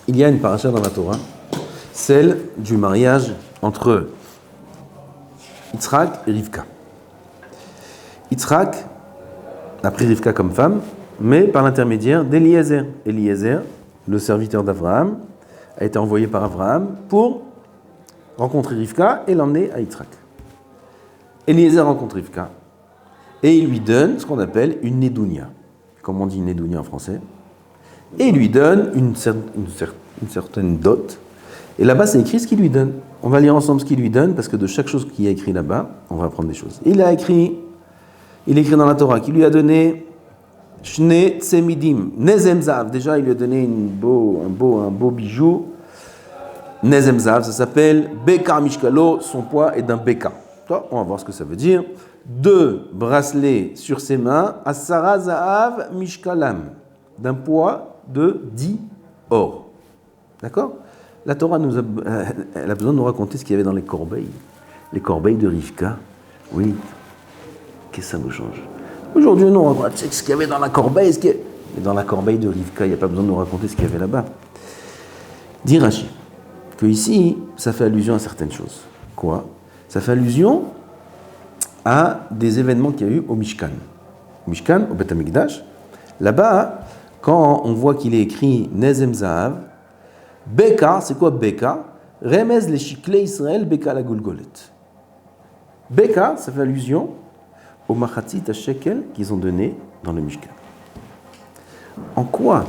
il y a une paracha dans la Torah, celle du mariage entre Yitzhak et Rivka. Yitzhak a pris Rivka comme femme, mais par l'intermédiaire d'Eliezer. Eliezer, le serviteur d'Abraham, a été envoyé par Abraham pour rencontrer Rivka et l'emmener à Yitzhak. Eliezer rencontre Rivka et il lui donne ce qu'on appelle une nedounia, comme on dit une nedounia en français, et il lui donne une certaine dot. Et là-bas, c'est écrit ce qu'il lui donne. On va lire ensemble ce qu'il lui donne, parce que de chaque chose qu'il y a écrit là-bas, on va apprendre des choses. Il écrit dans la Torah qu'il lui a donné Shne Tsemidim, Nezem Zav. Déjà, il lui a donné un beau bijou. Nezem Zav, ça s'appelle Beka Mishkalo, son poids est d'un Beka. On va voir ce que ça veut dire. 2 bracelets sur ses mains, Asara Zahav Mishkalam, d'un poids de 10 or. D'accord ? La Torah elle a besoin de nous raconter ce qu'il y avait dans les corbeilles. Les corbeilles de Rivka. Oui. Qu'est-ce que ça vous change ? Aujourd'hui, nous, on raconte ce qu'il y avait dans la corbeille. Mais dans la corbeille de Rivka, il n'y a pas besoin de nous raconter ce qu'il y avait là-bas. Dit Rashi que ici, ça fait allusion à certaines choses. Quoi ? Ça fait allusion à des événements qu'il y a eu au Mishkan. Au Mishkan, au Beth Amikdash. Là-bas, quand on voit qu'il est écrit Nezem Zahav, Beka, c'est quoi Beka ? Remez les Shikle Israël, Beka la Golgolet. Beka, ça fait allusion au Machatzit à Shekel qu'ils ont donné dans le Mishkan. En quoi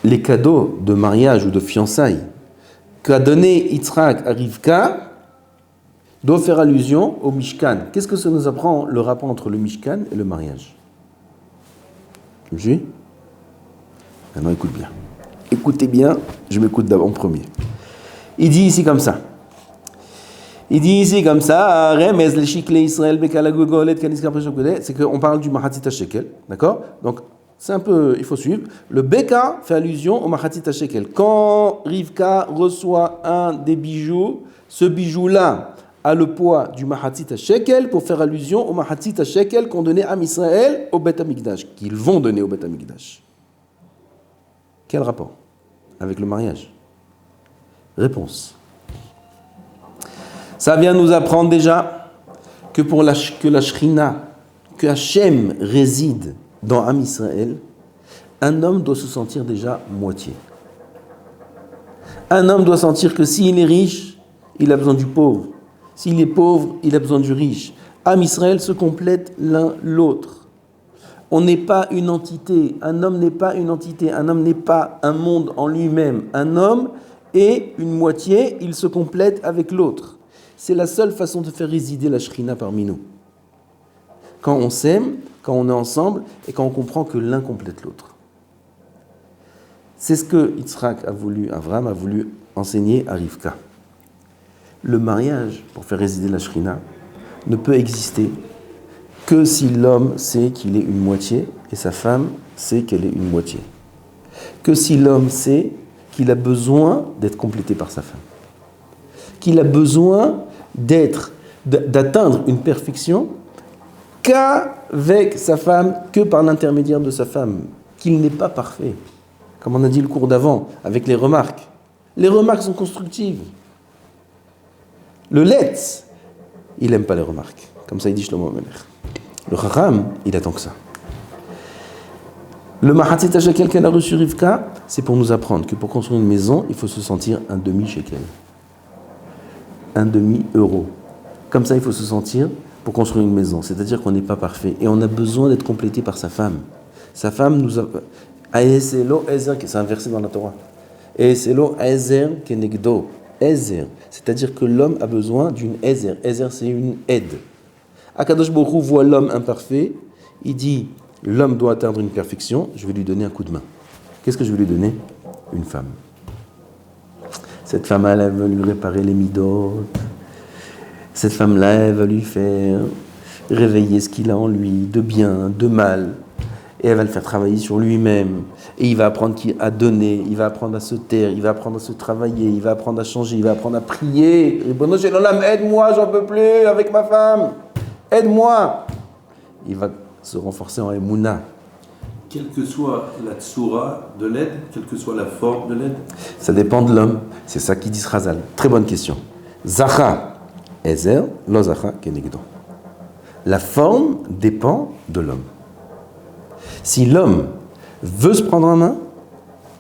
les cadeaux de mariage ou de fiançailles qu'a donné Yitzhak à Rivka doivent faire allusion au Mishkan ? Qu'est-ce que ça nous apprend, le rapport entre le Mishkan et le mariage ? Tu me suis ? Maintenant, écoute bien. Écoutez bien, je m'écoute d'abord en premier. Il dit ici comme ça. Remez le shikle Israël bekala gogolet kaniska preshokode. C'est qu'on parle du Mahatzit Shekel, d'accord ? Donc, c'est un peu, il faut suivre. Le Beka fait allusion au Mahatzit Shekel. Quand Rivka reçoit un des bijoux, ce bijou-là a le poids du Mahatzit Shekel pour faire allusion au Mahatzit Shekel qu'on donnait à Israël au Beth Amikdash, qu'ils vont donner au Beth Amikdash. Quel rapport avec le mariage ? Réponse. Ça vient nous apprendre déjà que que la Shrina, que Hachem réside dans Am Israël, un homme doit se sentir déjà moitié. Un homme doit sentir que s'il est riche, il a besoin du pauvre. S'il est pauvre, il a besoin du riche. Am Israël se complètent l'un l'autre. On n'est pas une entité. Un homme n'est pas une entité. Un homme n'est pas un monde en lui-même. Un homme est une moitié, il se complète avec l'autre. C'est la seule façon de faire résider la Shrina parmi nous. Quand on s'aime, quand on est ensemble et quand on comprend que l'un complète l'autre. C'est ce que Abraham a voulu enseigner à Rivka. Le mariage, pour faire résider la Shrina, ne peut exister que si l'homme sait qu'il est une moitié et sa femme sait qu'elle est une moitié. Que si l'homme sait qu'il a besoin d'être complété par sa femme. Qu'il a besoin d'atteindre une perfection qu'avec sa femme, que par l'intermédiaire de sa femme. Qu'il n'est pas parfait. Comme on a dit le cours d'avant, avec les remarques. Les remarques sont constructives. Le Letz, il n'aime pas les remarques. Comme ça, il dit Shlomo Amelech. Le Chacham, il attend que ça. Le Mahatzit Shekel qu'elle a reçu Rivka, c'est pour nous apprendre que pour construire une maison, il faut se sentir un demi-shekel. Un demi-euro. Comme ça, il faut se sentir pour construire une maison. C'est-à-dire qu'on n'est pas parfait. Et on a besoin d'être complété par sa femme. Sa femme nous a... Aeselo Ezer, c'est un verset dans la Torah. Aeselo Ezer kenegdo. Ezer. C'est-à-dire que l'homme a besoin d'une Ezer. Ezer, c'est une aide. Akadosh Baruch Hu voit l'homme imparfait. Il dit, l'homme doit atteindre une perfection. Je vais lui donner un coup de main. Qu'est-ce que je vais lui donner ? Une femme. Cette femme-là, elle va lui réparer les midot. Cette femme-là, elle va lui faire réveiller ce qu'il a en lui, de bien, de mal. Et elle va le faire travailler sur lui-même. Et il va apprendre à donner, il va apprendre à se taire, il va apprendre à se travailler, il va apprendre à changer, il va apprendre à prier. Ribono shel olam, aide-moi, j'en peux plus avec ma femme. Aide-moi. Il va se renforcer en Emouna. Quelle que soit la tsura de l'aide, quelle que soit la forme de l'aide. Ça dépend de l'homme. C'est ça qui dit Razal. Très bonne question. Zacha ezer, lo zacha kenegdo. La forme dépend de l'homme. Si l'homme veut se prendre en main,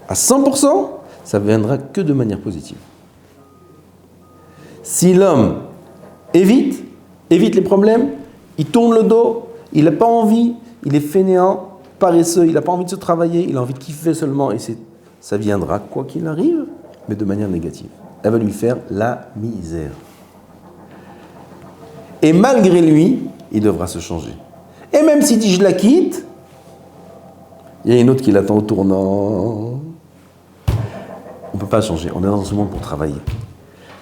à 100%, ça ne viendra que de manière positive. Si l'homme évite les problèmes, il tourne le dos, il n'a pas envie, il est fainéant, paresseux, il n'a pas envie de se travailler, il a envie de kiffer seulement, et ça viendra quoi qu'il arrive, mais de manière négative. Elle va lui faire la misère. Et malgré lui, il devra se changer. Et même s'il dit je la quitte, il y a une autre qui l'attend au tournant. On ne peut pas changer, on est dans ce monde pour travailler.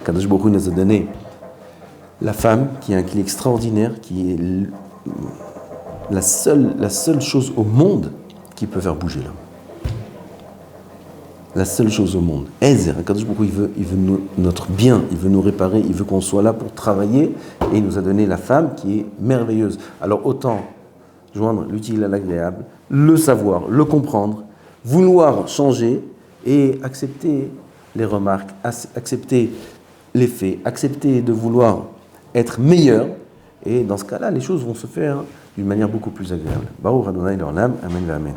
Kadosh Baruch Hu nous a donné la femme qui a un clé extraordinaire, qui est la seule chose au monde qui peut faire bouger l'homme. La seule chose au monde. Ezer, Kadosh Baruch Hu, il veut notre bien, il veut nous réparer, il veut qu'on soit là pour travailler, et il nous a donné la femme qui est merveilleuse. Alors autant joindre l'utile à l'agréable, le savoir, le comprendre, vouloir changer et accepter les remarques, accepter les faits, accepter de vouloir être meilleur, et dans ce cas-là, les choses vont se faire d'une manière beaucoup plus agréable. Baruch Adonai l'Olam, Amen, Amen.